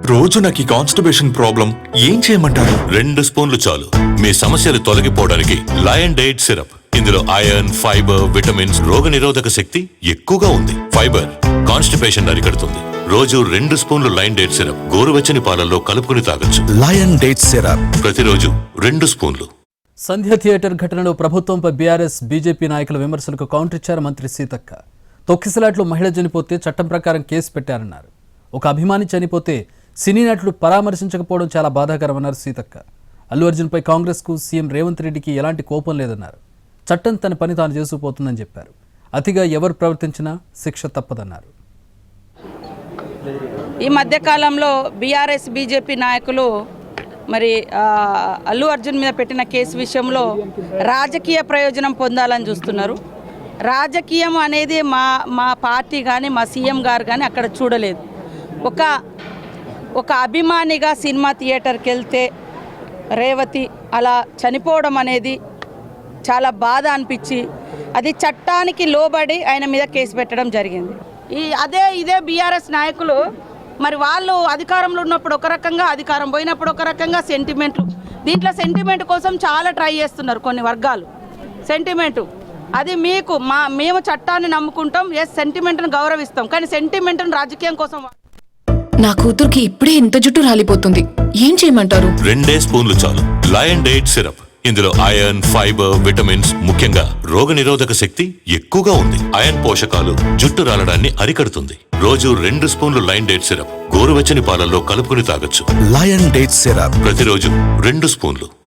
రోజు నాకు ఈ కాన్స్టిపేషన్ ప్రాబ్లం ఏం చేయమంటారు? 2 స్పూన్లు చాలు మీ సమస్యలు తొలగిపోవడానికి. Lion date syrup. ఇందులో ఐరన్, ఫైబర్, విటమిన్స్, రోగనిరోధక శక్తి ఎక్కువగా ఉంది. ఫైబర్ కాన్స్టిపేషన్ అరికడుతుంది. రోజు 2 స్పూన్లు లయన్ డేట్ సిరప్ గోరువెచ్చని పాలల్లో కలుపుకుని తాగొచ్చు. లయన్ డేట్ సిరప్ ప్రతిరోజు 2 స్పూన్లు. సంధ్య థియేటర్ ఘటనలో ప్రభుత్వంపై బీఆర్ఎస్ బీజేపీ నాయకుల విమర్శలకు కౌంటర్ ఇచ్చారు మంత్రి సీతక్క. తొక్కిసలాట్లో మహిళ చనిపోతే చట్టం ప్రకారం కేసు పెట్టారన్నారు. ఒక అభిమాని చనిపోతే సినీ నటులు పరామర్శించకపోవడం చాలా బాధాకరమన్నారు సీతక్క. అల్లు అర్జున్పై కాంగ్రెస్కు సీఎం రేవంత్ రెడ్డికి ఎలాంటి కోపం లేదన్నారు. చట్టం తన పని తాను చేసుకుపోతుందని చెప్పారు. అతిగా ఎవరు ప్రవర్తించినా శిక్ష తప్పదన్నారు. ఈ మధ్యకాలంలో బీఆర్ఎస్ బీజేపీ నాయకులు మరి అల్లు అర్జున్ మీద పెట్టిన కేసు విషయంలో రాజకీయ ప్రయోజనం పొందాలని చూస్తున్నారు. రాజకీయం అనేది మా పార్టీ కానీ మా సీఎం గారు కానీ అక్కడ చూడలేదు. ఒక అభిమానిగా సినిమా థియేటర్కి వెళ్తే రేవతి అలా చనిపోవడం అనేది చాలా బాధ అనిపించి అది చట్టానికి లోబడి ఆయన మీద కేసు పెట్టడం జరిగింది. ఇదే బీఆర్ఎస్ నాయకులు మరి వాళ్ళు అధికారంలో ఉన్నప్పుడు ఒక రకంగా, అధికారం పోయినప్పుడు ఒక రకంగా సెంటిమెంట్లు. దీంట్లో సెంటిమెంట్ కోసం చాలా ట్రై చేస్తున్నారు కొన్ని వర్గాలు. సెంటిమెంటు అది మేము చట్టాన్ని నమ్ముకుంటాం, సెంటిమెంట్ను గౌరవిస్తాం, కానీ సెంటిమెంట్ను రాజకీయం కోసం. నా కూతురికి ఇప్పుడే ఇంత జుట్టు రాలిపోతుంది, ఏం చేయమంటారు? 2 స్పూన్లు చాలు. Lion date syrup. ఇందులో ఐరన్, ఫైబర్, విటమిన్స్, ముఖ్యంగా రోగనిరోధక శక్తి ఎక్కువగా ఉంది. ఐరన్ పోషకాలు జుట్టు రాలడాన్ని అరికడుతుంది. రోజు 2 స్పూన్లు లయన్ డేట్ సిరప్ గోరువెచ్చని పాలల్లో కలుపుకుని తాగొచ్చు. లయన్ డేట్ సిరప్ ప్రతిరోజు 2 స్పూన్లు.